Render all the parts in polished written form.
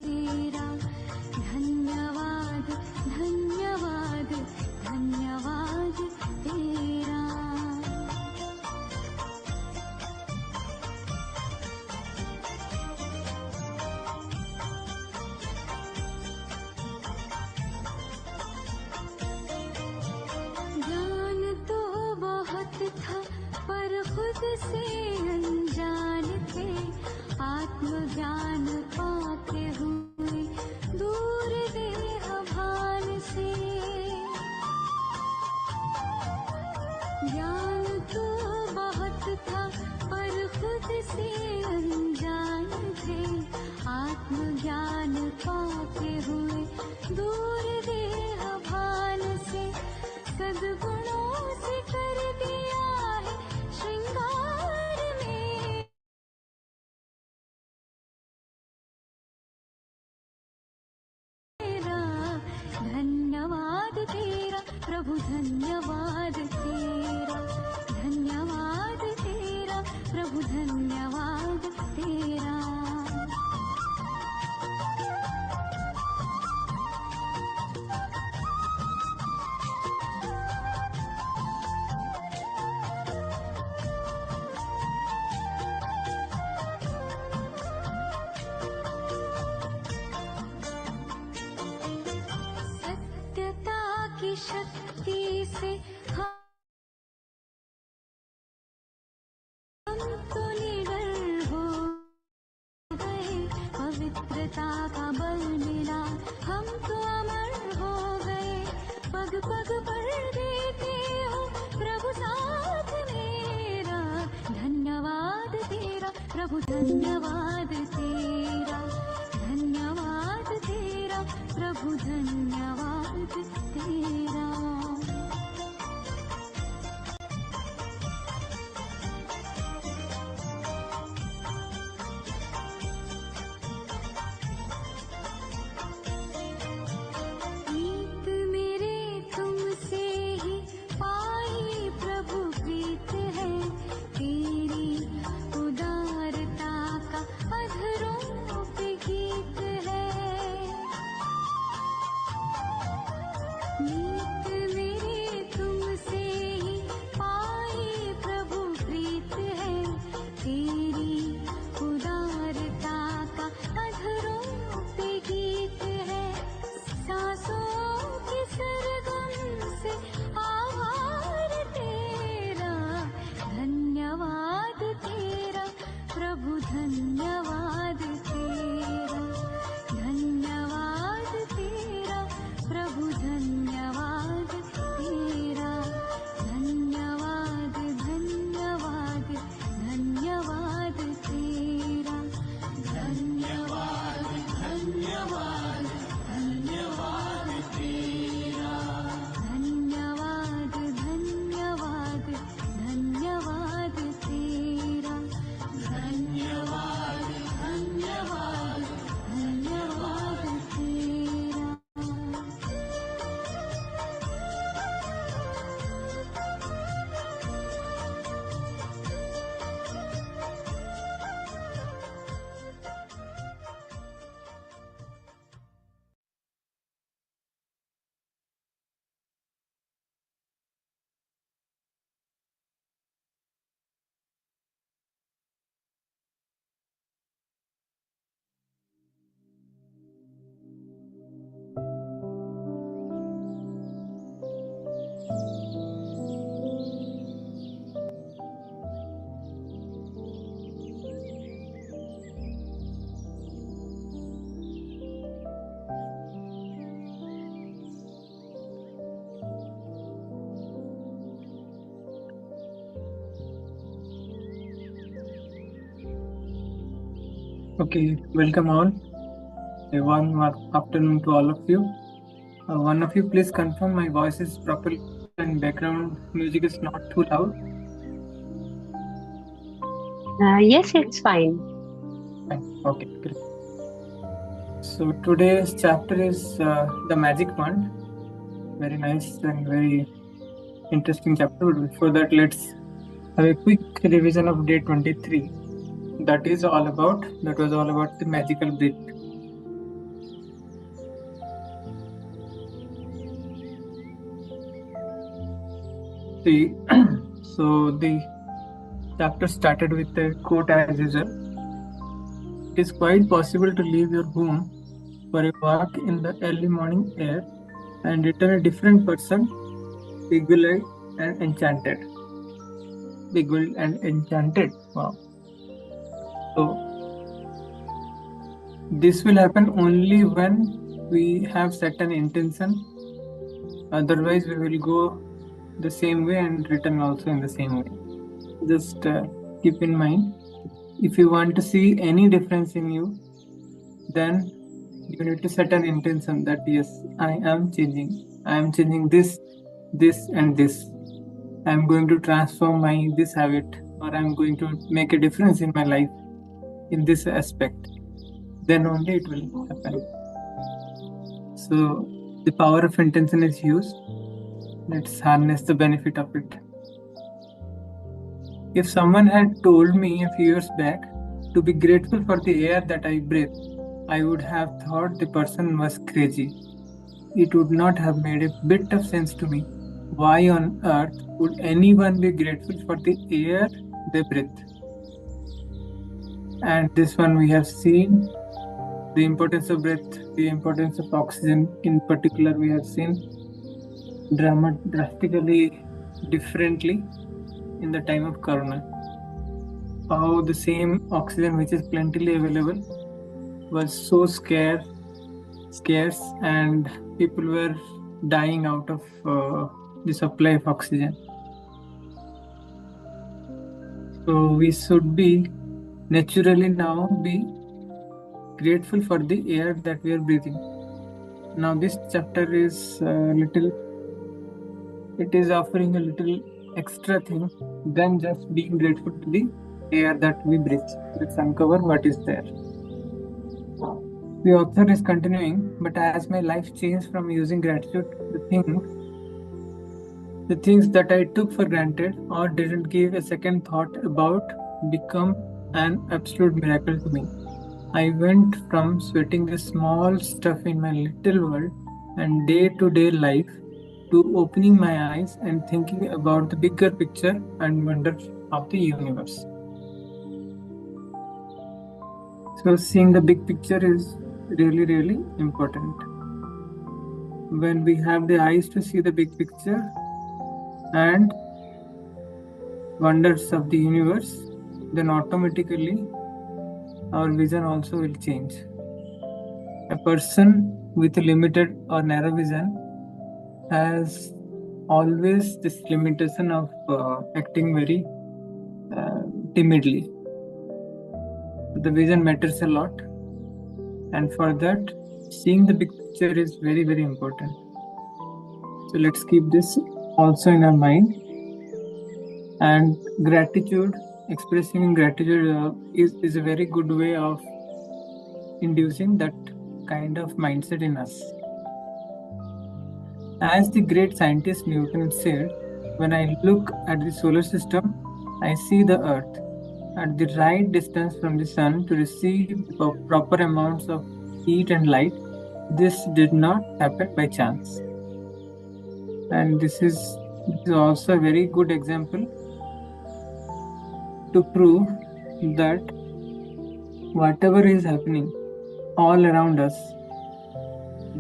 तेरा धन्यवाद धन्यवाद धन्यवाद तेरा। ज्ञान तो बहुत था पर खुद से अनजान थे, आत्मज्ञान पाते हुए दूर देह भान से। ज्ञान तो बहुत था पर खुद से अनजान थे, आत्मज्ञान पाते हुए दूर देह भान से। सद्गुणों से कर दिया है श्रृंगार मेरा। धन्यवाद तेरा प्रभु धन्यवाद तेरा, धन्यवाद तेरा प्रभु धन्यवाद तेरा। सत्यता की शक्ति से हम तो निडर हो गए, पवित्रता का बल मिला हम तो अमर हो गए। पग पग पर देते हो प्रभु साथ मेरा। धन्यवाद तेरा प्रभु धन्यवाद तेरा, धन्यवाद तेरा प्रभु धन्यवाद तेरा। प्रीत मेरे तुमसे ही पाई प्रभु प्रीत है, तेरी उदारता का अधरों पे गीत है। प्रीत मेरे तुमसे ही पाई प्रभु प्रीत है, तेरी उदारता का अधरों पे गीत है। सांसों के सरगम से आभार तेरा। धन्यवाद तेरा प्रभु धन्यवाद तेरा, धन्यवाद तेरा प्रभु धन्यवाद तेरा। धन्यवाद धन्यवाद धन्यवाद तेरा, धन्यवाद धन्यवाद धन्यवाद तेरा। धन्यवाद धन्यवाद धन्यवाद तेरा, धन्यवाद धन्यवाद धन्यवाद तेरा। Okay, welcome all. A warm afternoon to all of you. One of you please confirm my voice is properly and background music is not too loud. Yes, it's fine. Fine. Okay, great. So today's chapter is the magic wand. Very nice and very interesting chapter. But before that, let's have a quick revision of day 23. That was all about the magical breath. See, so the chapter started with a quote as usual. It is quite possible to leave your home for a walk in the early morning air and return a different person, beguiled and enchanted. Beguiled and enchanted. Wow. So this will happen only when we have set an intention. Otherwise, we will go the same way and return also in the same way. Just keep in mind, if you want to see any difference in you, then you need to set an intention that yes, I am changing. I am changing this, this, and this. I am going to transform my this habit, or I am going to make a difference in my life in this aspect. Then only it will happen. So the power of intention is used. Let's harness the benefit of it. If someone had told me a few years back to be grateful for the air that I breathe, I would have thought the person was crazy. It would not have made a bit of sense to me. Why on earth would anyone be grateful for the air they breathe? And this one we have seen the importance of breath, the importance of oxygen in particular, we have seen drastically differently in the time of Corona. How the same oxygen which is plentifully available was so scarce, and people were dying out of the supply of oxygen. So we should be naturally now be grateful for the air that we are breathing. Now this chapter is it is offering a little extra thing than just being grateful to the air that we breathe. Let's uncover what is there. The author is continuing, but as my life changed from using gratitude to the things that I took for granted or didn't give a second thought about become an absolute miracle to me. I went from sweating the small stuff in my little world and day-to-day life to opening my eyes and thinking about the bigger picture and wonder of the universe. So seeing the big picture is really, really important. When we have the eyes to see the big picture and wonders of the universe, then automatically our vision also will change. A person with a limited or narrow vision has always this limitation of acting very timidly. The vision matters a lot, and for that, seeing the big picture is very, very important. So let's keep this also in our mind. And gratitude, expressing gratitude is a very good way of inducing that kind of mindset in us. As the great scientist Newton said, when I look at the solar system, I see the Earth at the right distance from the sun to receive the proper amounts of heat and light. This did not happen by chance. And this is also a very good example to prove that whatever is happening all around us,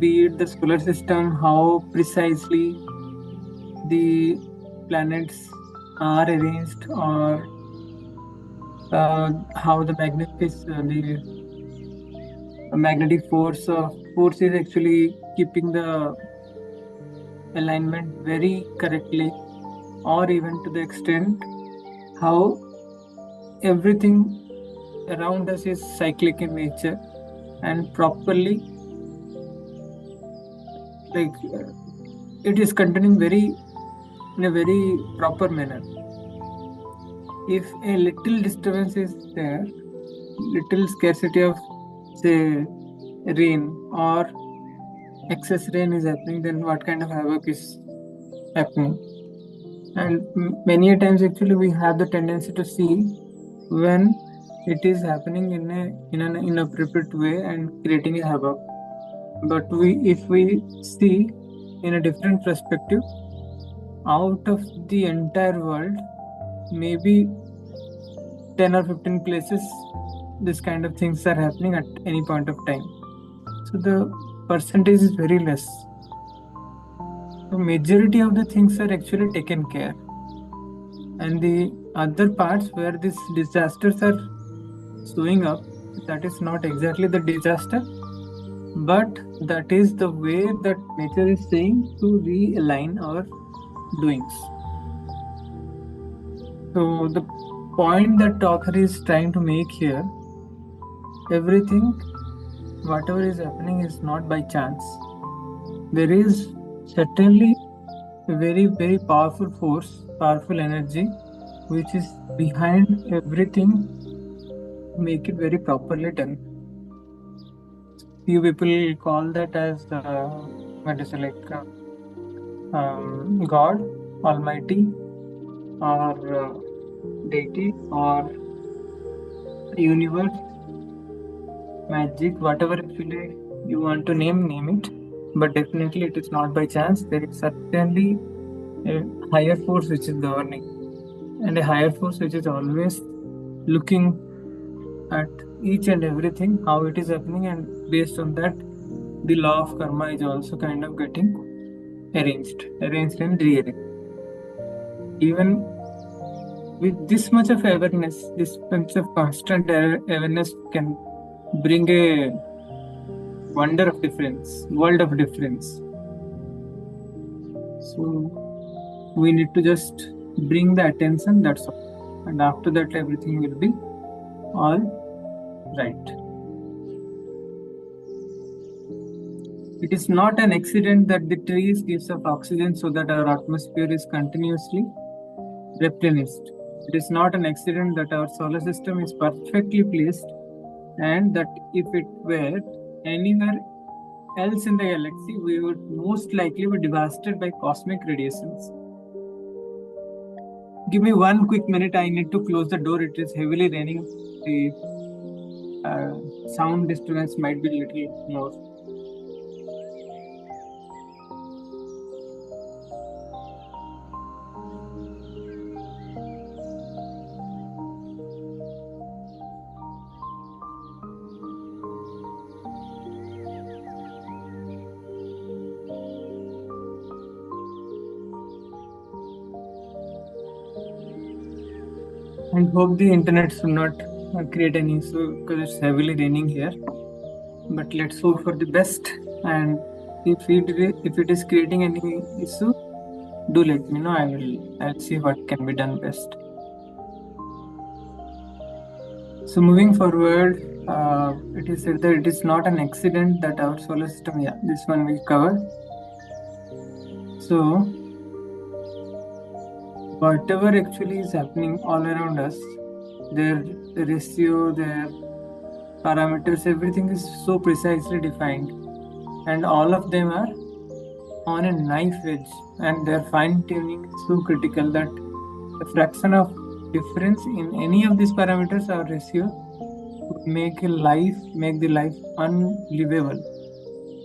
be it the solar system, how precisely the planets are arranged, or how the magnetic force is actually keeping the alignment very correctly, or even to the extent how everything around us is cyclic in nature and properly, it is containing in a very proper manner. If a little disturbance is there, little scarcity of say rain or excess rain is happening, then what kind of havoc is happening? And many a times actually we have the tendency to see when it is happening in an inappropriate way and creating a havoc. But if we see in a different perspective, out of the entire world, maybe 10 or 15 places this kind of things are happening at any point of time. So the percentage is very less. The majority of the things are actually taken care. And the other parts where these disasters are showing up, that is not exactly the disaster, but that is the way that nature is saying to realign our doings. So the point that author is trying to make here, everything, whatever is happening is not by chance. There is certainly a very, very powerful force, powerful energy, which is behind everything to make it very properly done. Few people call that as what is it, like God, Almighty, or deity, or universe, magic, whatever actually you want to name it. But definitely it is not by chance. There is certainly a higher force which is governing, and a higher force which is always looking at each and everything, how it is happening, and based on that, the law of karma is also kind of getting arranged and rearranged. Even with this much of awareness, this much of constant awareness can bring a wonder of difference, world of difference. So we need to just bring the attention, that's all. And after that, everything will be all right. It is not an accident that the trees gives us oxygen so that our atmosphere is continuously replenished. It is not an accident that our solar system is perfectly placed, and that if it were anywhere else in the galaxy, we would most likely be devastated by cosmic radiations. Give me 1 quick minute. I need to close the door. It is heavily raining. The sound disturbance might be little more. I hope the internet should not create any issue because it's heavily raining here. But let's hope for the best. And if it is creating any issue, do let me know. I'll see what can be done best. So moving forward, it is said that it is not an accident that our solar system, yeah, this one we covered. So whatever actually is happening all around us, their ratio, their parameters, everything is so precisely defined, and all of them are on a knife edge, and their fine tuning is so critical that a fraction of difference in any of these parameters or ratio would make the life unlivable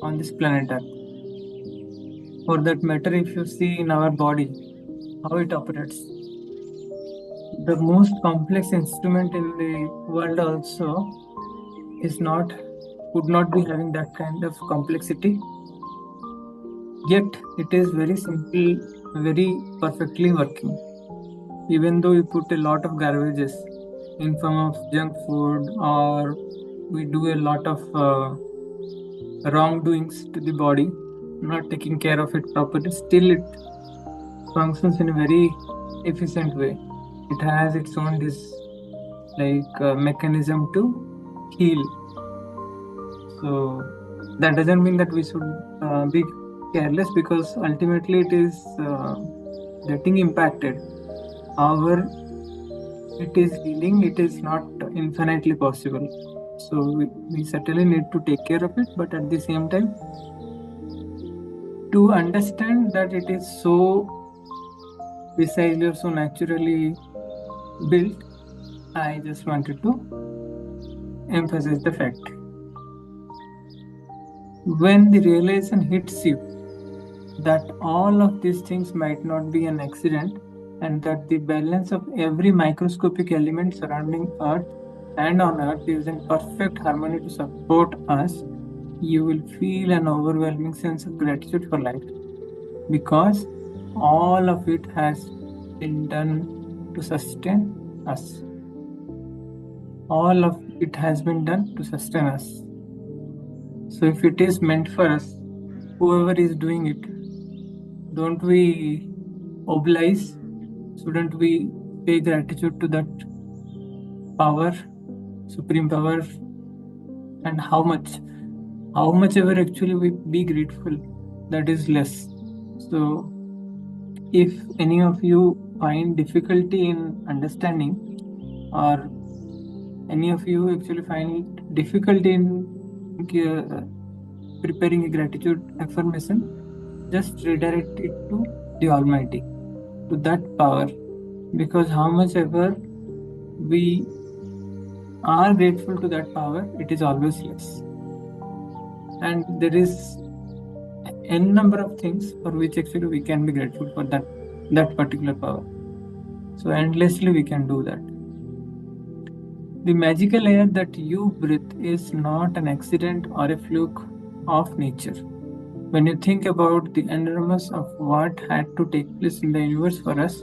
on this planet Earth. For that matter, if you see in our body how it operates, the most complex instrument in the world also would not be having that kind of complexity, yet it is very simple, very perfectly working. Even though we put a lot of garbages in form of junk food, or we do a lot of wrongdoings to the body, not taking care of it properly, still it functions in a very efficient way. It has its own mechanism to heal. So that doesn't mean that we should be careless, because ultimately it is getting impacted. However, it is healing, it is not infinitely possible. So we certainly need to take care of it, but at the same time, to understand that it is so precisely or so naturally built, I just wanted to emphasize the fact. When the realization hits you that all of these things might not be an accident, and that the balance of every microscopic element surrounding Earth and on Earth is in perfect harmony to support us, you will feel an overwhelming sense of gratitude for life, because all of it has been done to sustain us. All of it has been done to sustain us. So if it is meant for us, whoever is doing it, don't we oblige? Shouldn't we pay gratitude to that power, supreme power? And how much? How much ever actually we be grateful, that is less. So if any of you find difficulty in understanding, or any of you actually find difficulty in uh, preparing a gratitude affirmation, just redirect it to the Almighty, to that power, because how much ever we are grateful to that power, it is always less. And there is n number of things for which actually we can be grateful for that particular power. So endlessly we can do that. The magical air that you breathe is not an accident or a fluke of nature. When you think about the enormous of what had to take place in the universe for us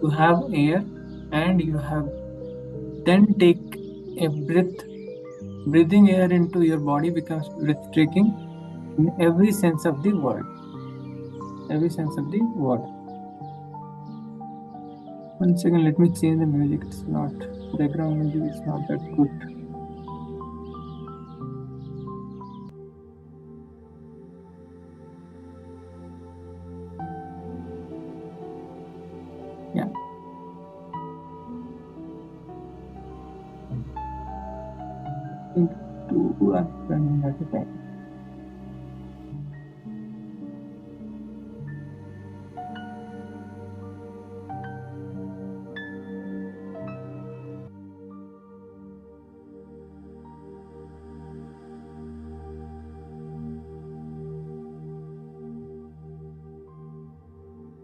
to have air, and you have then take a breath, breathing air into your body becomes breathtaking in every sense of the word. Every sense of the word. 1 second, let me change the music. It's not, background music is not that good. Yeah. I think two are running at a time.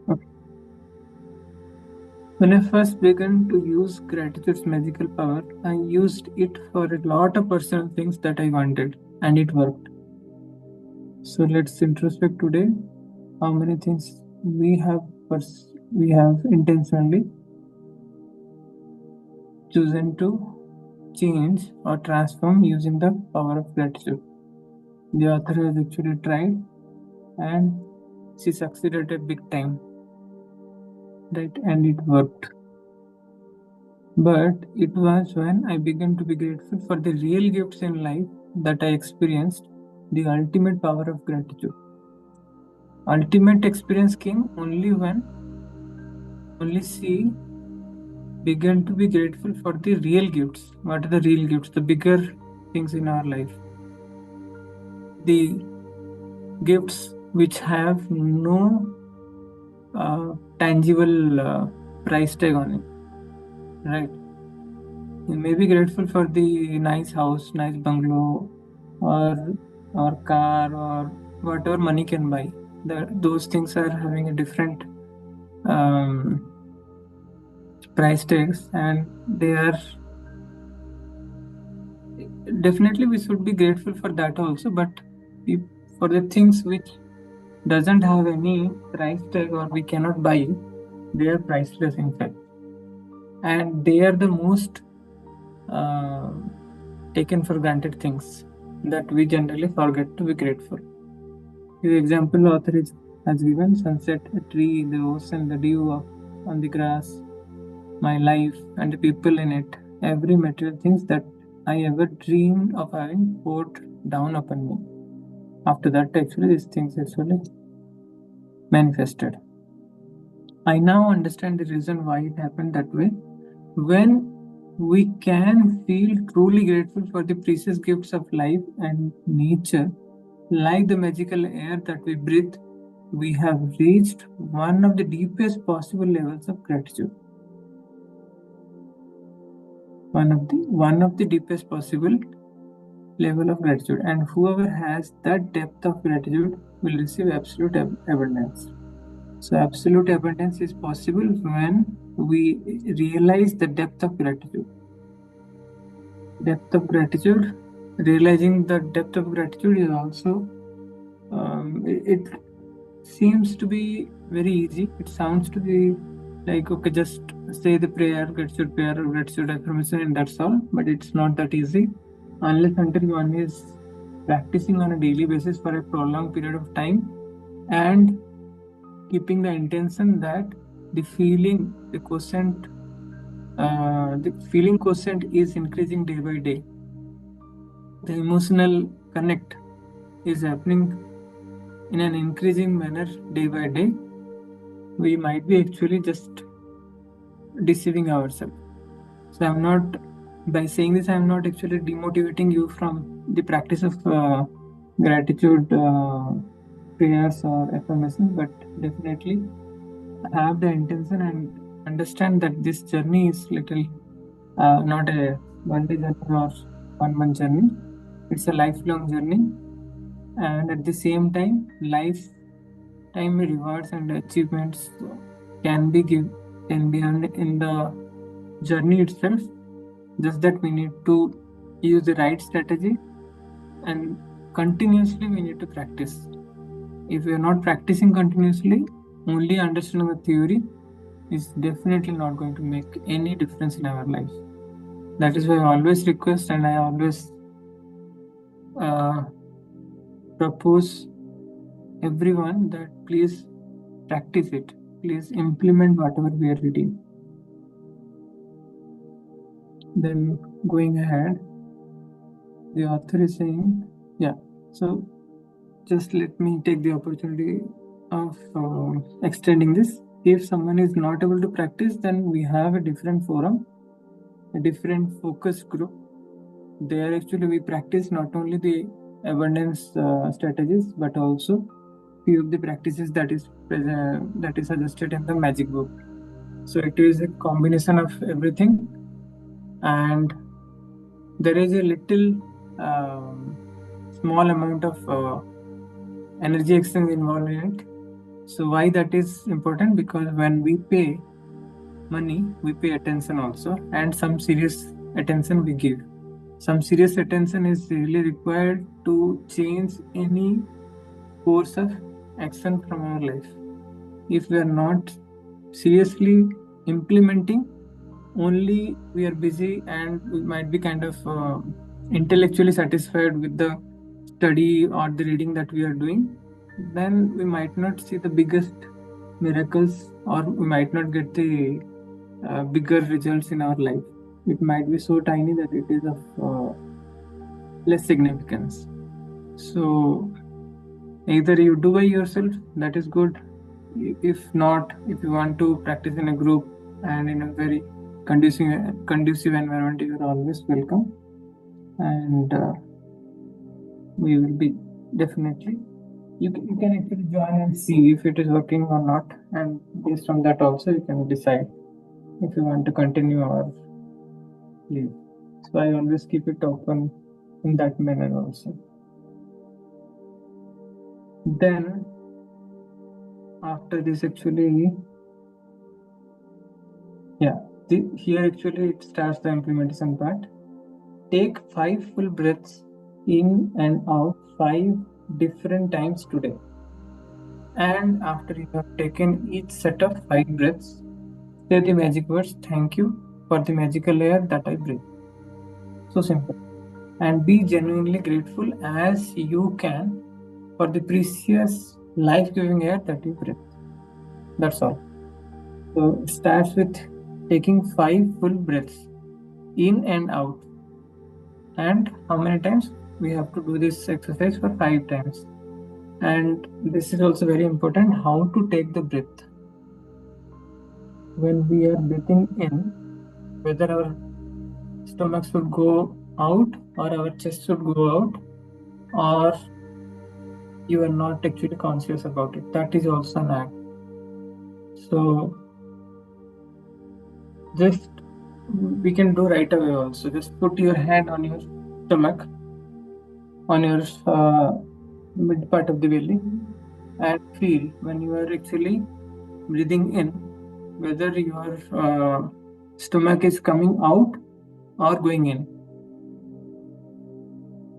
Okay. When I first began to use gratitude's magical power, I used it for a lot of personal things that I wanted, and it worked. So let's introspect today how many things we have intentionally chosen to change or transform using the power of gratitude. The author has actually tried, and she succeeded a big time, right? And it worked. But it was when I began to be grateful for the real gifts in life that I experienced the ultimate power of gratitude. Ultimate experience came only when only she began to be grateful for the real gifts. What are the real gifts? The bigger things in our life. The gifts which have no tangible price tag on it, right? You may be grateful for the nice house, nice bungalow, or car, or whatever money can buy. Those things are having a different um, price tags, and they are definitely, we should be grateful for that also. But for the things which doesn't have any price tag or we cannot buy it, they are priceless in fact, and they are the most taken for granted things that we generally forget to be grateful. The example author has given: sunset, a tree, the ocean, the dew on the grass, my life, and the people in it. Every material things that I ever dreamed of having poured down upon me. After that, actually, these things actually manifested. I now understand the reason why it happened that way. When we can feel truly grateful for the precious gifts of life and nature, like the magical air that we breathe, we have reached one of the deepest possible levels of gratitude. One of the deepest possible level of gratitude. And whoever has that depth of gratitude will receive absolute abundance. So, absolute abundance is possible when we realize the depth of gratitude. Depth of gratitude, realizing the depth of gratitude is also, it seems to be very easy. It sounds to be like, okay, just say the prayer, prayer, or gratitude affirmation, and that's all. But it's not that easy unless until one is practicing on a daily basis for a prolonged period of time and keeping the intention that the feeling, the feeling quotient is increasing day by day. The emotional connect is happening in an increasing manner day by day. We might be actually just deceiving ourselves. So I'm not, by saying this, I'm not actually demotivating you from the practice of gratitude prayers or affirmations, but definitely have the intention and understand that this journey is little not a one-day journey or 1 month journey. It's a lifelong journey, and at the same time, lifetime rewards and achievements can be earned in the journey itself. Just that we need to use the right strategy and continuously we need to practice. If we are not practicing continuously, only understanding the theory is definitely not going to make any difference in our life. That is why I always request and I always propose everyone that please practice it. Please implement whatever we are reading. Then going ahead, the author is saying, so just let me take the opportunity of extending this. If someone is not able to practice, then we have a different forum, a different focus group. There actually we practice not only the abundance strategies, but also few of the practices that is suggested in the magic book. So it is a combination of everything, and there is a little small amount of energy exchange involved in it. So why that is important? Because when we pay money, we pay attention also, and some serious attention we give. Some serious attention is really required to change any course of action from our life. If we are not seriously implementing, only we are busy and we might be kind of intellectually satisfied with the study or the reading that we are doing, then we might not see the biggest miracles or we might not get the bigger results in our life. It might be so tiny that it is of less significance. So either you do by yourself, that is good. If not, if you want to practice in a group and in a very conducive environment, you are always welcome, and we will be definitely, you can actually join and see if it is working or not, and based on that also you can decide if you want to continue or leave. So I always keep it open in that manner also. Then after this actually, here actually it starts the implementation part. Take 5 full breaths in and out 5 different times today. And after you have taken each set of 5 breaths, say the magic words, "Thank you for the magical air that I breathe." So simple. And be genuinely grateful as you can for the precious life-giving air that you breathe. That's all. So it starts with taking 5 full breaths in and out. And how many times? We have to do this exercise for 5 times. And this is also very important, how to take the breath. When we are breathing in, whether our stomach should go out or our chest should go out, or you are not actually conscious about it. That is also an act. So just we can do right away also. Just put your hand on your stomach, on your mid part of the belly, and feel when you are actually breathing in whether your stomach is coming out or going in.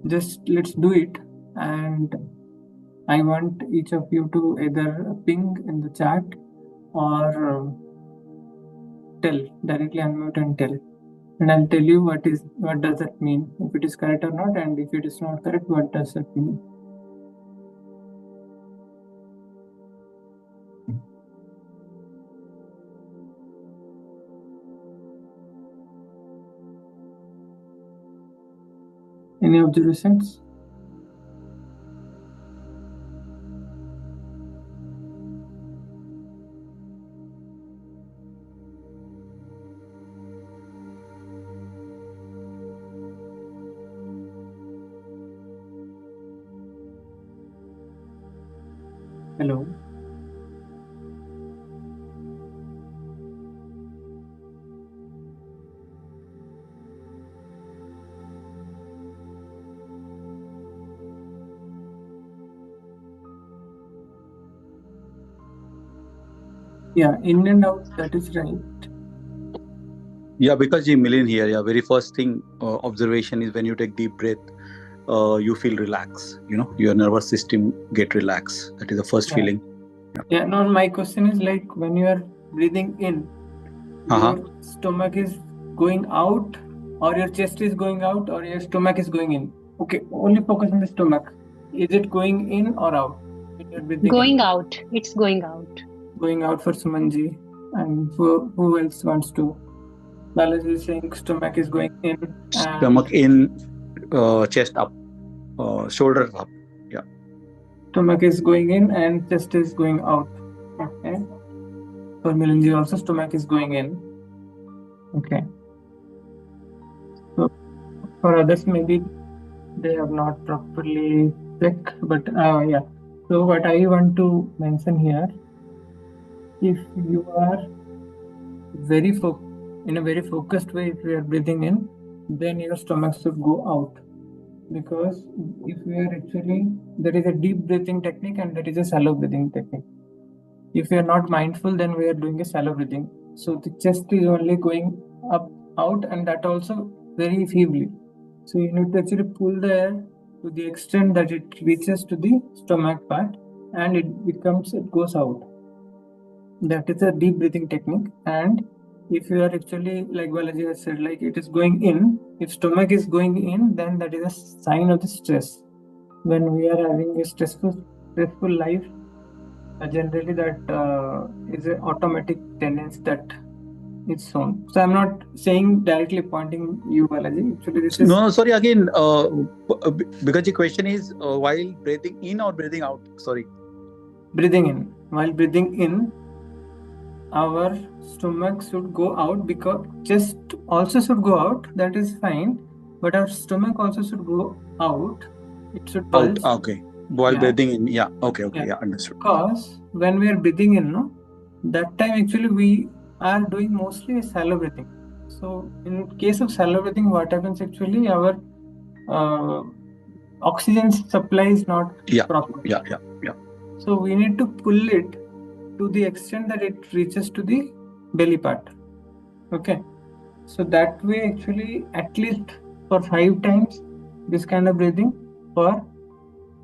Just let's do it, and I want each of you to either ping in the chat or tell directly, unmute and tell, and I'll tell you what does that mean, if it is correct or not, and if it is not correct, what does that mean. Any observations? Hello. Yeah, in and out, that is right. Yeah, because the million here, yeah, very first thing observation is when you take deep breath, you feel relaxed. You know, your nervous system get relaxed. That is the first Yeah. feeling. Yeah, no, my question is like when you are breathing in, Uh-huh. your stomach is going out, or your chest is going out, or your stomach is going in. Okay, only focus on the stomach. Is it going in or out when you're breathing Going in? out. It's going out. Going out for Sumanji. And who else wants to? Balaji is saying stomach is going in. And Stomach in, chest up, shoulders up. Yeah. stomach is going in and chest is going out. Okay. For Milanji also stomach is going in. Okay. So for others maybe they have not properly checked, but yeah. So what I want to mention here, if you are in a very focused way, if you are breathing in, then your stomach should go out. Because if we are actually, there is a deep breathing technique and there is a shallow breathing technique. If we are not mindful, then we are doing a shallow breathing. So the chest is only going up, out, and that also very feebly. So you need to actually pull the air to the extent that it reaches to the stomach part and it goes out. That is a deep breathing technique. And if you are actually, like Balaji has said, like it is going in, if stomach is going in, then that is a sign of the stress. When we are having a stressful life, generally that is an automatic tendency that it's shown. So I'm not saying directly pointing you, Balaji. Actually, this is No, sorry, again, because the question is while breathing in or breathing out. Sorry. breathing in. While breathing in, our stomach should go out because chest also should go out. That is fine, but our stomach also should go out. It should Out. bulge. Okay. While Yeah. breathing in. Yeah. Okay. Yeah. Yeah. Understood. Because when we are breathing in, no, that time actually we are doing mostly shallow breathing. So in case of shallow breathing, what happens actually, our oxygen supply is not proper. Yeah. So we need to pull it to the extent that it reaches to the belly part. Okay. So that way actually at least for 5 times this kind of breathing, for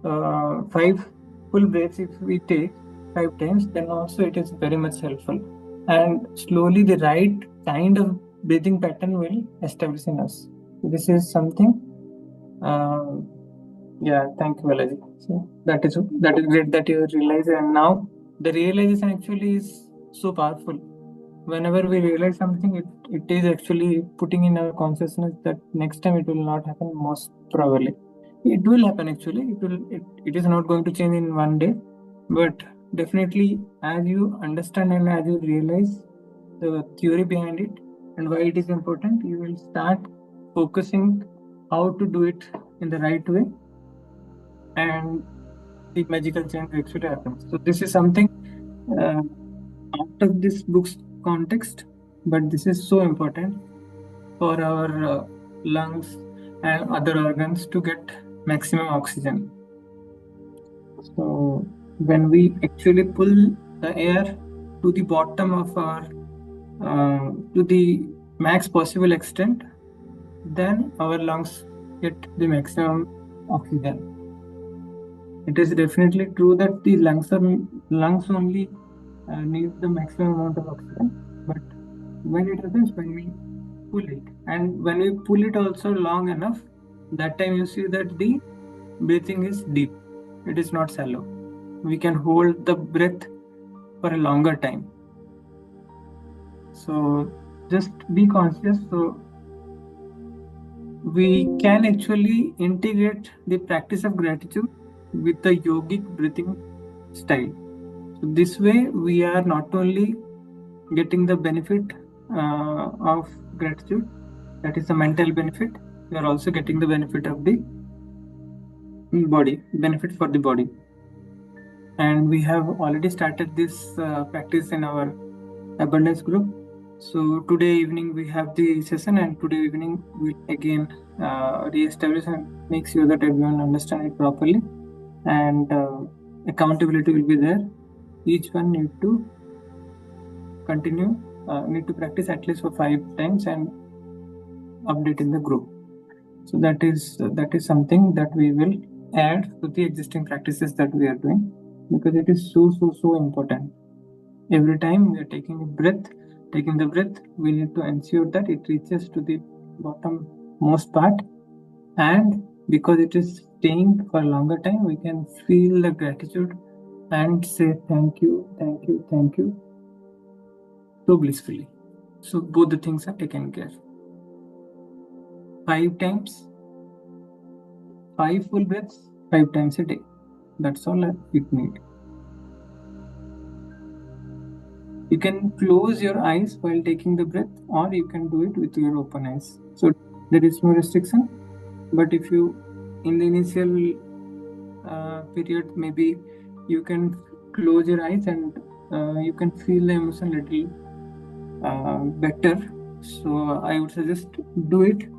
5 full breaths if we take 5 times, then also it is very much helpful. And slowly the right kind of breathing pattern will establish in us. So this is something. Yeah, thank you, Balaji. So that is great that you realize, and now the realization actually is so powerful. Whenever we realize something, it is actually putting in our consciousness that next time it will not happen. Most probably, it will happen. Actually, it is not going to change in one day, but definitely as you understand and as you realize the theory behind it and why it is important, you will start focusing how to do it in the right way, and the magical change actually happens. So this is something out of this book's context, but this is so important for our lungs and other organs to get maximum oxygen. So when we actually pull the air to the bottom of our to the max possible extent, then our lungs get the maximum oxygen. It is definitely true that the lungs only need the maximum amount of oxygen, but when it happens, when we pull it, and when we pull it also long enough, that time you see that the breathing is deep. It is not shallow. We can hold the breath for a longer time. So just be conscious. So we can actually integrate the practice of gratitude with the yogic breathing style. So this way, we are not only getting the benefit of gratitude, that is the mental benefit, we are also getting the benefit of the body, benefit for the body. And we have already started this practice in our abundance group. So today evening we have the session, and today evening we'll again re-establish and make sure that everyone understand it properly, and accountability will be there. Each one need to continue, need to practice at least for 5 times and update in the group. So that is something that we will add to the existing practices that we are doing, because it is so important. Every time we are taking the breath, we need to ensure that it reaches to the bottommost part, and because it is staying for a longer time, we can feel the gratitude and say thank you so blissfully. So both the things are taken care. 5 times, 5 full breaths, 5 times a day. That's all it needs. You can close your eyes while taking the breath, or you can do it with your open eyes. So there is no restriction. But if you, in the initial period, maybe you can close your eyes and you can feel the emotion little better. So I would suggest do it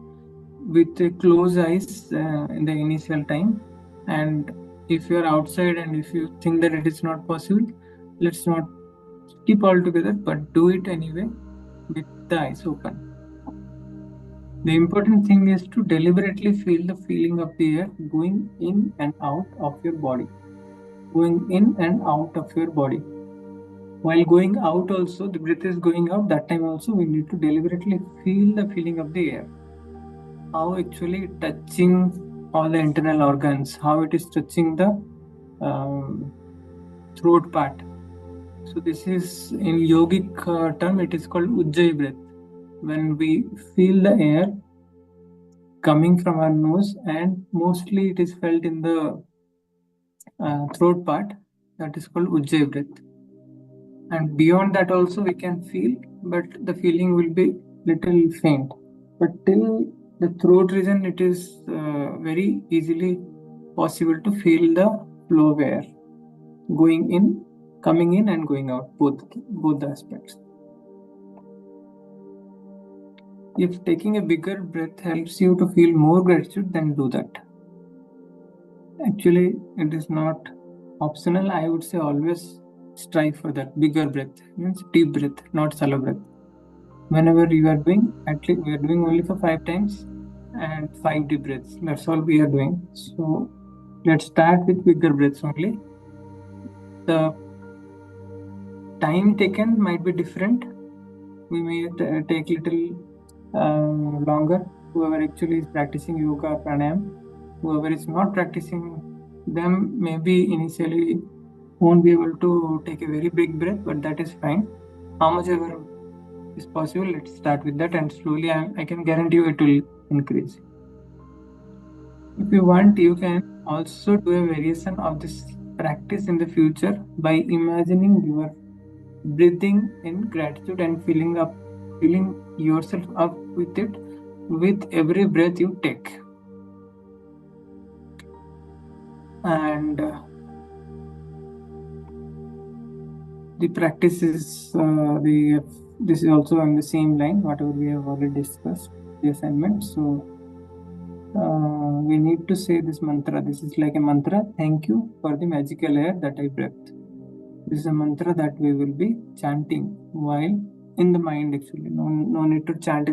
with closed eyes in the initial time. And if you are outside and if you think that it is not possible, let's not skip altogether, but do it anyway with the eyes open. The important thing is to deliberately feel the feeling of the air going in and out of your body. Going in and out of your body. While going out also, the breath is going out, that time also we need to deliberately feel the feeling of the air. How actually touching all the internal organs, how it is touching the throat part. So this is, in yogic term, it is called Ujjayi breath. When we feel the air coming from our nose, and mostly it is felt in the throat part, that is called Ujjayi breath. And beyond that also we can feel, but the feeling will be little faint. But till the throat region, it is very easily possible to feel the flow of air going in, coming in and going out, both the aspects. If taking a bigger breath helps you to feel more gratitude, then do that. Actually, it is not optional. I would say always strive for that bigger breath, means deep breath, not shallow breath. Whenever you are doing, at least we are doing only for 5 times and 5 deep breaths. That's all we are doing. So let's start with bigger breaths only. The time taken might be different. We may take little longer. Whoever actually is practicing yoga or pranayam, whoever is not practicing them, maybe initially won't be able to take a very big breath, but that is fine. How much ever is possible, let's start with that, and slowly I can guarantee you it will increase. If you want, you can also do a variation of this practice in the future by imagining your breathing in gratitude and filling yourself up with it with every breath you take. And the practice is this is also on the same line, whatever we have already discussed, the assignment. So we need to say this mantra. This is like a mantra. Thank you for the magical air that I breathed. This is a mantra that we will be chanting while in the mind. Actually, no need to chant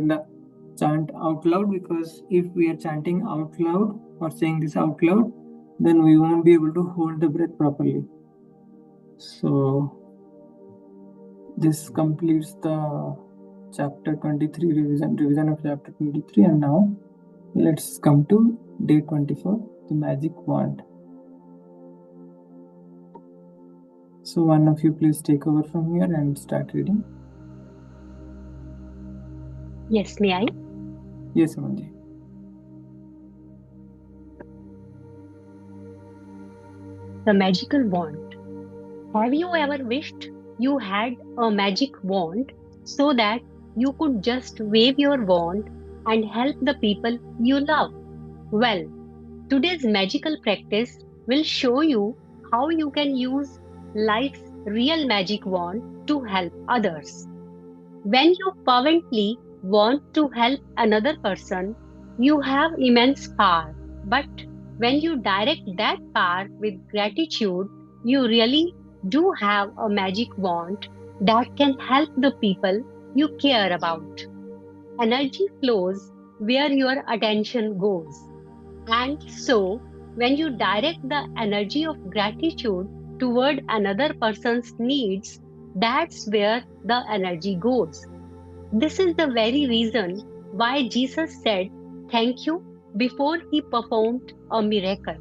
out loud, because if we are chanting out loud or saying this out loud, then we won't be able to hold the breath properly. So this completes the chapter 23 revision of chapter 23, and now let's come to day 24, the magic wand. So one of you please take over from here and start reading. Yes, may I? Yes, Amanji. The magical wand. Have you ever wished you had a magic wand so that you could just wave your wand and help the people you love? Well, today's magical practice will show you how you can use life's real magic wand to help others. When you fervently want to help another person, you have immense power. But when you direct that power with gratitude, you really do have a magic wand that can help the people you care about. Energy flows where your attention goes. And so, when you direct the energy of gratitude toward another person's needs, that's where the energy goes. This is the very reason why Jesus said thank you before he performed a miracle.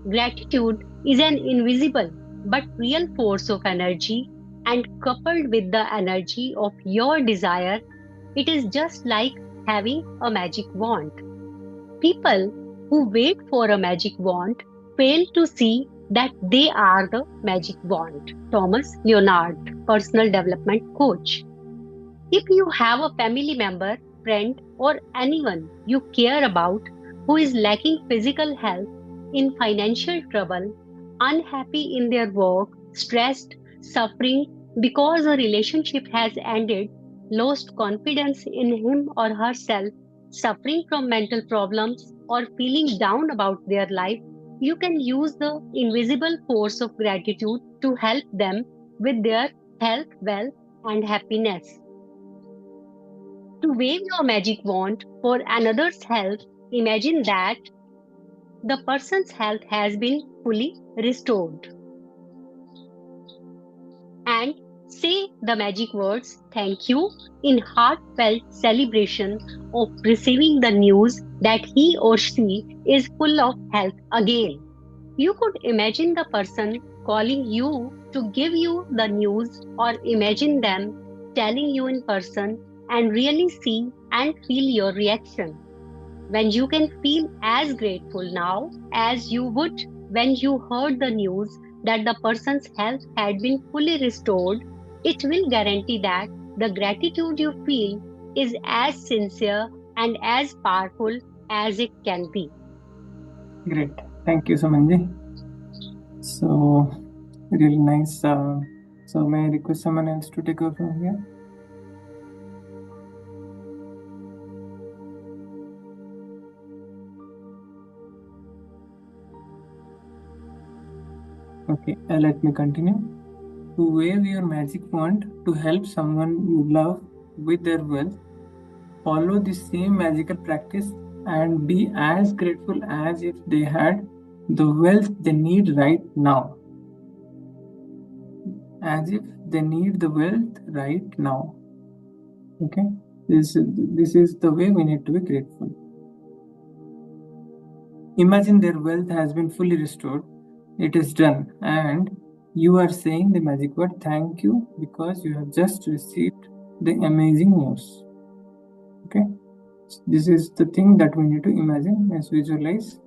Gratitude is an invisible but real force of energy, and coupled with the energy of your desire, it is just like having a magic wand. People who wait for a magic wand fail to see that they are the magic wand. Thomas Leonard, personal development coach. If you have a family member, friend, or anyone you care about who is lacking physical health, in financial trouble, unhappy in their work, stressed, suffering because a relationship has ended, lost confidence in him or herself, suffering from mental problems, or feeling down about their life, you can use the invisible force of gratitude to help them with their health, wealth, and happiness. To wave your magic wand for another's health, imagine that the person's health has been fully restored. And say the magic words thank you in heartfelt celebration of receiving the news that he or she is full of health again. You could imagine the person calling you to give you the news, or imagine them telling you in person and really see and feel your reaction. When you can feel as grateful now as you would when you heard the news that the person's health had been fully restored, it will guarantee that the gratitude you feel is as sincere and as powerful as it can be. Great. Thank you, Samanji. So, really nice. So, may I request someone else to take over from here? Okay, let me continue. To wave your magic wand to help someone you love with their wealth, follow the same magical practice and be as grateful as if they had the wealth they need right now. As if they need the wealth right now. Okay, this is the way we need to be grateful. Imagine their wealth has been fully restored. It is done, and you are saying the magic word thank you because you have just received the amazing news. Okay, this is the thing that we need to imagine as visualize,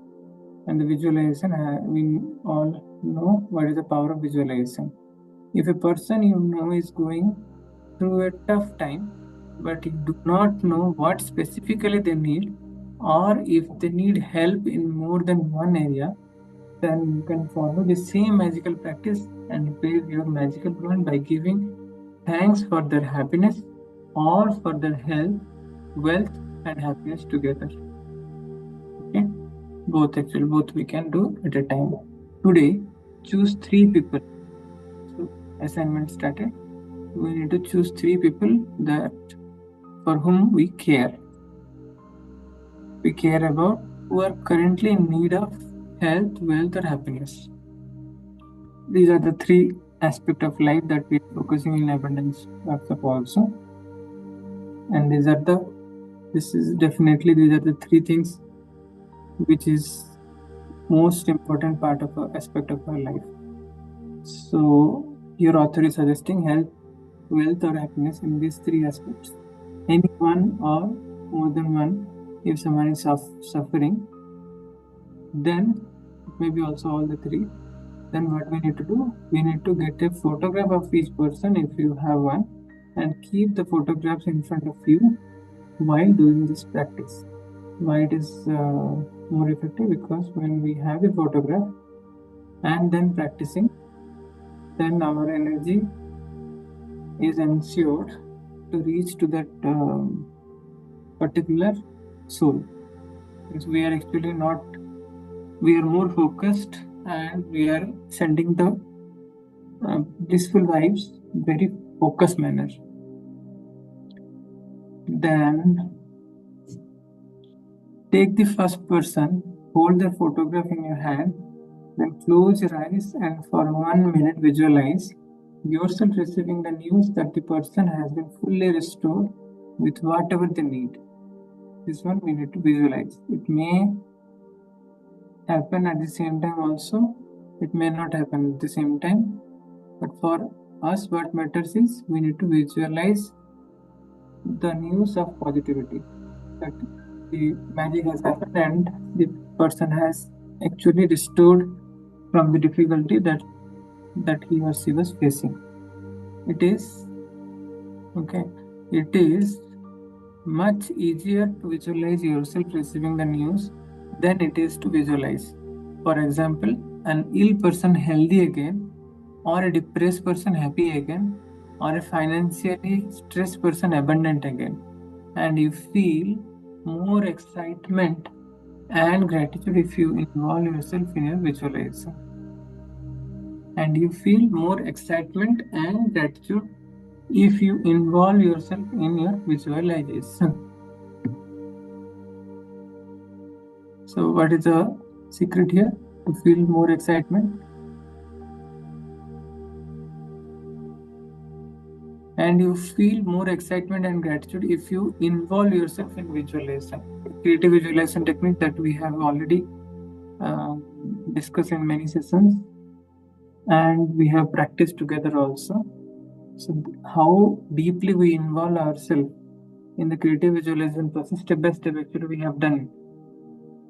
and the visualization we all know what is the power of visualization. If a person you know is going through a tough time, but you do not know what specifically they need, or if they need help in more than one area, then you can follow the same magical practice and wave your magical wand by giving thanks for their happiness or for their health, wealth, and happiness together. Okay, both we can do at a time. Today, choose 3 people. So assignment started. We need to choose 3 people that for whom we care. We care about, who are currently in need of health, wealth, or happiness. These are the 3 aspects of life that we are focusing in abundance workshop also. And these are the 3 things which is most important part of aspect of our life. So your author is suggesting health, wealth, or happiness in these 3 aspects. Any one or more than one. If someone is suffering, then it may be also all the 3. Then what we need to do? We need to get a photograph of each person if you have one, and keep the photographs in front of you while doing this practice. Why it is more effective? Because when we have a photograph and then practicing, then our energy is ensured to reach to that particular soul. Because we are actually not, we are more focused and we are sending the blissful vibes very focused manner. Then take the first person, hold the photograph in your hand, then close your eyes and for 1 minute visualize yourself receiving the news that the person has been fully restored with whatever they need. This one we need to visualize. It may happen at the same time also, it may not happen at the same time, but for us what matters is we need to visualize the news of positivity, that the magic has happened and the person has actually restored from the difficulty that he or she was facing. It is much easier to visualize yourself receiving the news than it is to visualize, for example, an ill person healthy again, or a depressed person happy again, or a financially stressed person abundant again, and you feel more excitement and gratitude if you involve yourself in your visualization. And you feel more excitement and gratitude if you involve yourself in your visualization. So what is the secret here to feel more excitement? And you feel more excitement and gratitude if you involve yourself in visualization. Creative visualization technique that we have already discussed in many sessions, and we have practiced together also. So how deeply we involve ourselves in the creative visualization process, step by step, actually we have done it.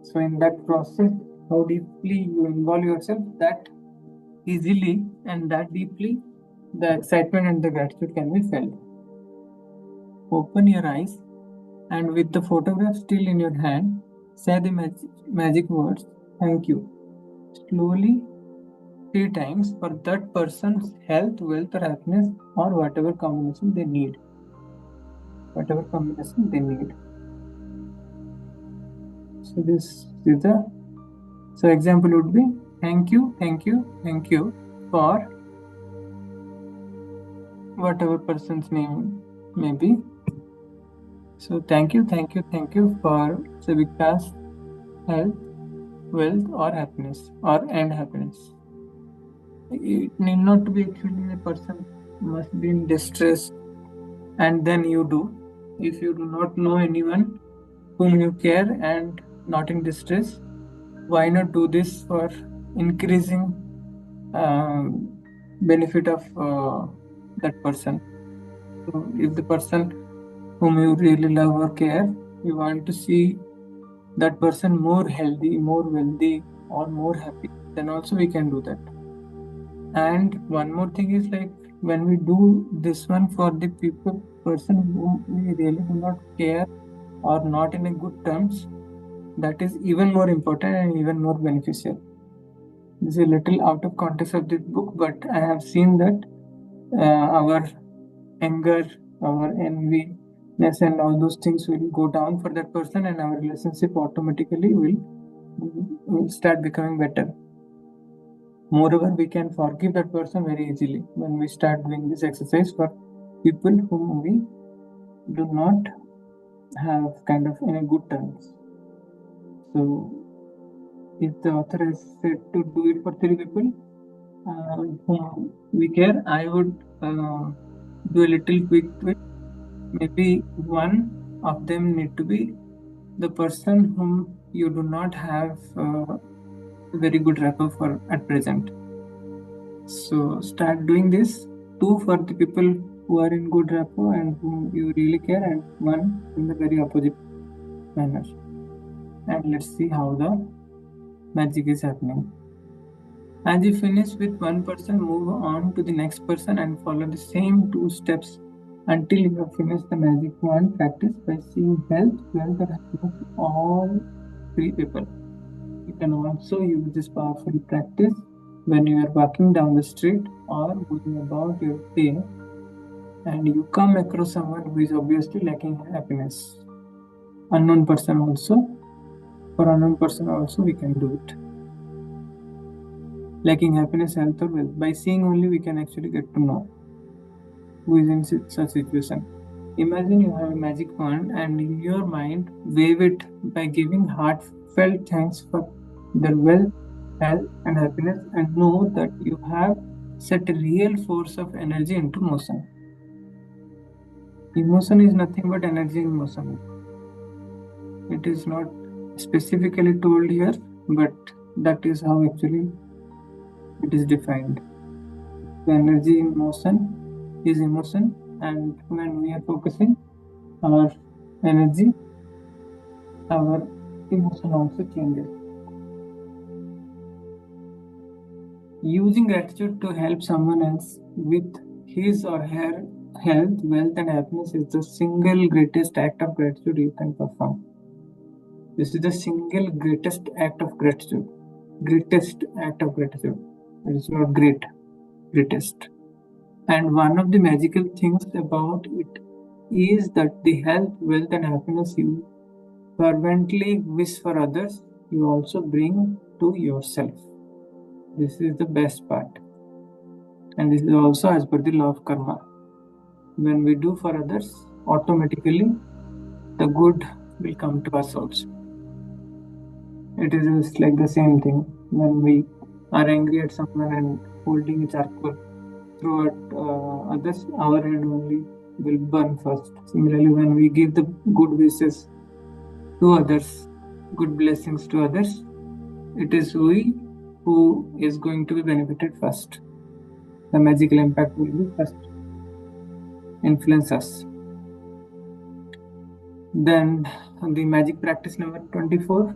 So in that process, how deeply you involve yourself, that easily and that deeply the excitement and the gratitude can be felt. Open your eyes and with the photograph still in your hand, say the magic words, thank you, slowly 3 times for that person's health, wealth, or happiness, or whatever combination they need. So this is the, so example would be thank you for whatever person's name may be. So thank you for Savika's health, wealth, or happiness, and happiness. It need not to be actually a person must be in distress and then you do. If you do not know anyone whom you care and not in distress, why not do this for increasing benefit of that person? So if the person whom you really love or care, you want to see that person more healthy, more wealthy, or more happy, then also we can do that. And one more thing is, like, when we do this one for the person whom we really do not care or not in a good terms, that is even more important and even more beneficial. This is a little out of context of this book, but I have seen that our anger, our enviness, and all those things will go down for that person, and our relationship automatically will we'll start becoming better. Moreover, we can forgive that person very easily when we start doing this exercise for people whom we do not have kind of in a good terms. So, if the author has said to do it for 3 people whom we care, I would do a little quick twist. Maybe one of them need to be the person whom you do not have very good rapport for at present. So start doing this. 2 for the people who are in good rapport and whom you really care, and 1 in the very opposite manner. And let's see how the magic is happening. As you finish with one person, move on to the next person and follow the same 2 steps until you have finished the magic wand practice by seeing health, wealth, and happiness to all 3 people. You can also use this powerful practice when you are walking down the street or going about your day and you come across someone who is obviously lacking happiness. Unknown person also. For unknown person also we can do it. Lacking happiness, health or wealth. By seeing only we can actually get to know who is in such situation. Imagine you have a magic wand and in your mind wave it by giving heartfelt thanks for their wealth, health and happiness, and know that you have set a real force of energy into motion. Emotion is nothing but energy in motion. It is not specifically told here, but that is how actually it is defined. The energy in motion is emotion, and when we are focusing our energy, our emotion also changes. Using gratitude to help someone else with his or her health, wealth, and happiness is the single greatest act of gratitude you can perform. This is the single greatest act of gratitude. Greatest act of gratitude. It is not great, greatest. And one of the magical things about it is that the health, wealth, and happiness you fervently wish for others, you also bring to yourself. This is the best part. And this is also as per the law of karma. When we do for others, automatically the good will come to us also. It is just like the same thing. When we are angry at someone and holding a charcoal through at others, our hand only will burn first. Similarly, when we give the good wishes to others, good blessings to others, it is we who is going to be benefited first. The magical impact will be first influence us. Then the magic practice number 24.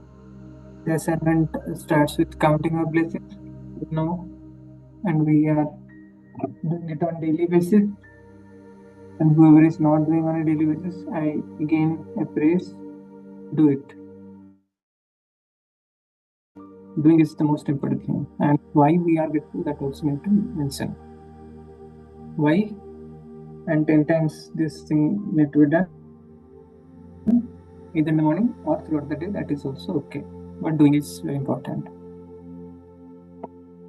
The assignment starts with counting our blessings. We know, and we are doing it on daily basis. And whoever is not doing on a daily basis, I again praise, do it. Doing is the most important thing. And why we are grateful, that also need to mention. Why? And 10 times this thing need to be done either in the morning or throughout the day. That is also okay. But doing is very important.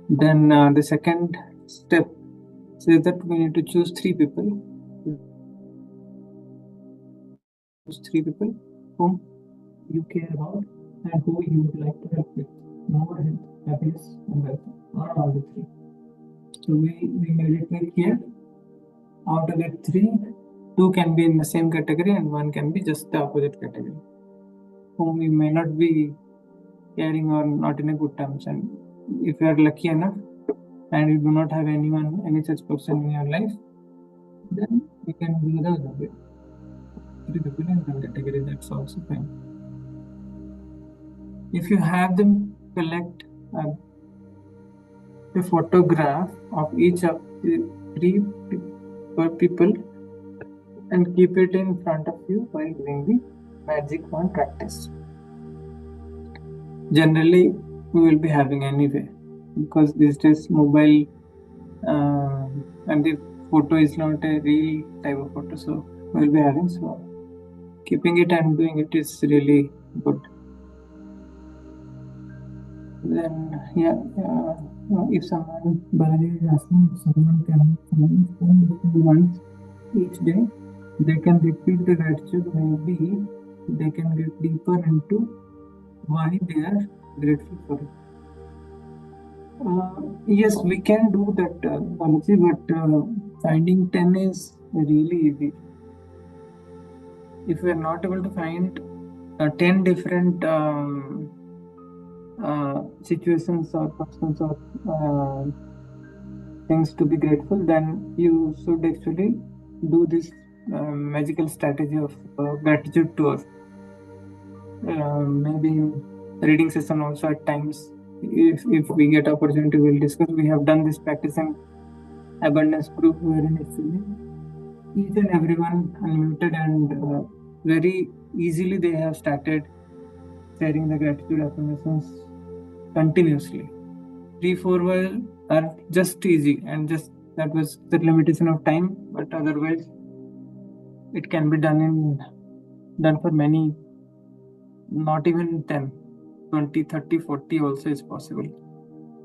Then the second step says that we need to choose 3 people. Choose 3 people whom you care about and who you would like to help with. More health, happiness, and wealth, or all the 3. So we made it very clear. Out of the 3, 2 can be in the same category and 1 can be just the opposite category, whom you may not be caring or not in a good terms. And if you are lucky enough and you do not have anyone, any such person in your life, then you can do the other way. 3 people in 1 category, that's also fine. If you have them collect a photograph of each of the 3 people and keep it in front of you while doing the magic wand practice. Generally, we will be having anyway, because these days mobile and the photo is not a real type of photo, so we will be having. So keeping it and doing it is really good. Then, yeah, if someone, Balaji is asking if someone can find once each day, they can repeat the gratitude. Maybe they can get deeper into why they are grateful for it. Yes, we can do that, Balaji, but finding 10 is really easy. If we are not able to find 10 different situations or persons or things to be grateful, then you should actually do this magical strategy of gratitude tour. Maybe reading session also at times. If we get opportunity, we'll discuss. We have done this practice in abundance group wherein actually each and everyone unmuted and very easily they have started sharing the gratitude affirmations continuously. 3-4 are just easy and just that was the limitation of time, but otherwise it can be done for many, not even 10, 20, 30, 40 also is possible.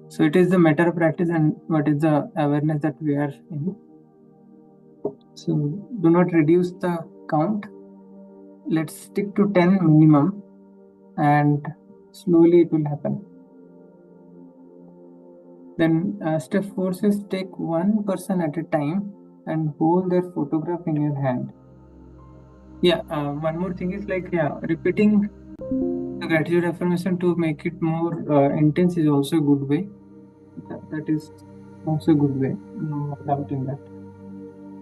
So it is the matter of practice and what is the awareness that we are in. So do not reduce the count. Let's stick to 10 minimum and slowly it will happen. Then step 4 says take one person at a time and hold their photograph in your hand. Yeah, one more thing is like, yeah, repeating the gratitude affirmation to make it more intense is also a good way. That is also a good way, no doubt in that.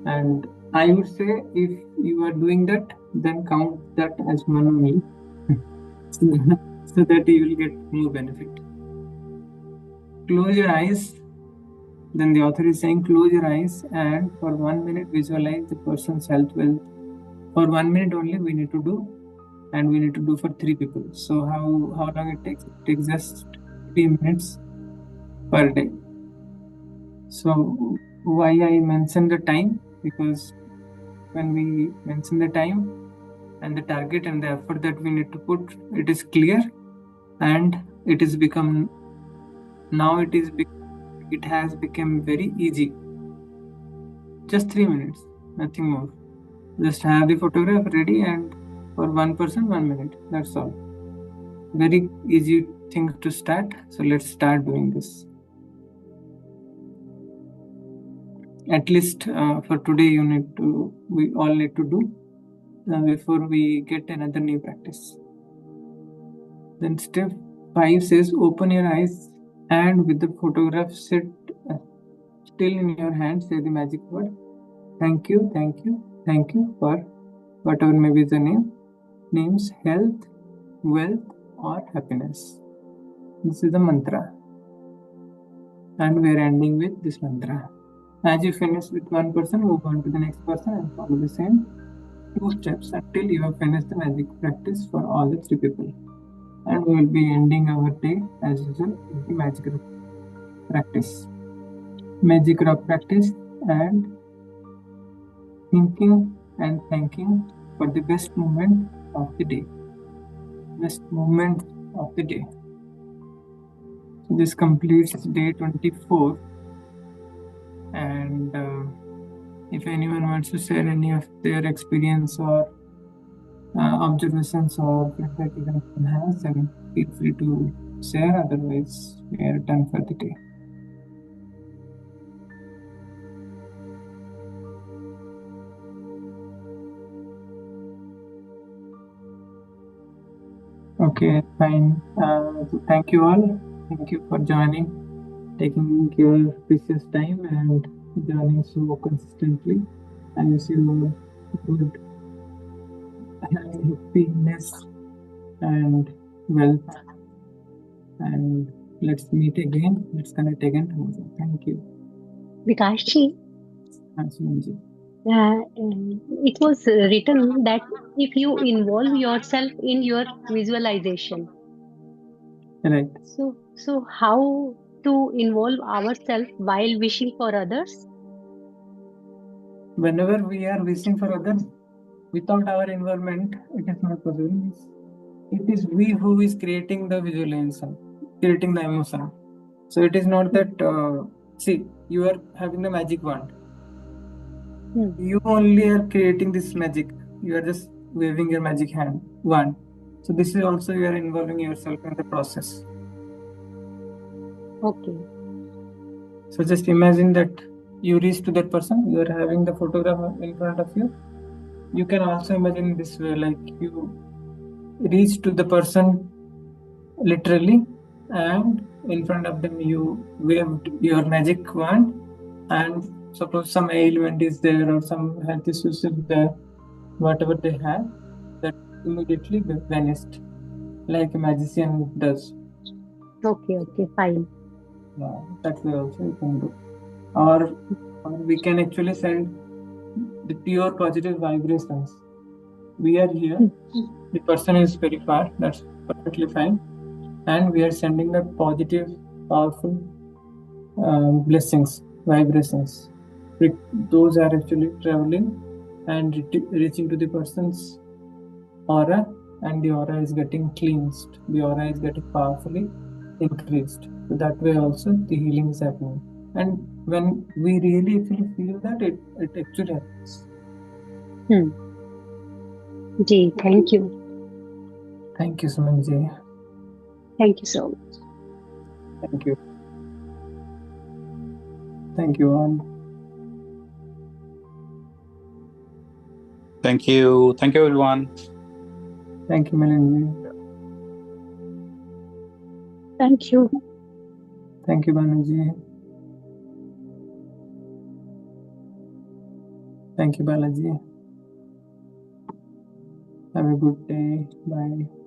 And I would say if you are doing that, then count that as one only, so that you will get more benefit. Close your eyes. Then the author is saying close your eyes and for 1 minute visualize the person's health well. For 1 minute only we need to do, and we need to do for 3 people. So how long it takes? It takes just 3 minutes per day. So why I mentioned the time? Because when we mention the time and the target and the effort that we need to put, it is clear and it has become very easy. Just 3 minutes, nothing more. Just have the photograph ready and for one person 1 minute. That's all. Very easy thing to start. So let's start doing this. At least for today, we all need to do before we get another new practice. Then step 5 says open your eyes and with the photograph sit still in your hand, say the magic word. Thank you, thank you, thank you for whatever may be the names, health, wealth or happiness. This is the mantra. And we're ending with this mantra. As you finish with one person, move on to the next person and follow the same 2 steps until you have finished the magic practice for all the 3 people. And we will be ending our day as usual with the magic rock practice. Magic rock practice and thinking and thanking for the best moment of the day. Best moment of the day. So this completes day 24. And if anyone wants to share any of their experience or observations or feedback anyone has, then feel free to share. Otherwise, we are done for the day. Okay, fine. So thank you all. Thank you for joining, taking your precious time and joining so consistently. I wish you good happiness and wealth. And let's meet again. Let's connect again tomorrow. Thank you. Vikashji, Sumanji. it was written that if you involve yourself in your visualization, Right. so how to involve ourselves while wishing for others? Whenever we are wishing for others, without our involvement, it is not possible. It is we who is creating the visualization. creating the emotion. So it is not that, see, you are having the magic wand. You only are creating this magic. You are just waving your magic hand wand. So this is also you are involving yourself in the process. Okay. So just imagine that you reach to that person, you are having the photograph in front of you. You can also imagine this way, like you reach to the person literally, and in front of them you waved your magic wand, and suppose some ailment is there or some health issues is there, whatever they have, that immediately vanished, like a magician does. Okay. Okay. Fine. Yeah, that way also you can do. Or we can actually send the pure positive vibrations. We are here, the person is very far, that's perfectly fine, and we are sending the positive, powerful blessings, vibrations. Those are actually traveling and reaching to the person's aura, and the aura is getting cleansed, the aura is getting powerfully increased. So that way also the healing is happening. And when we really actually feel that, it actually happens. Ji, thank you. Thank you, Sumanji. Thank you so much. Thank you. Thank you all. Thank you. Thank you, everyone. Thank you, Melinji. Thank you. Thank you, Banuji. Thank you, Balaji. Have a good day. Bye.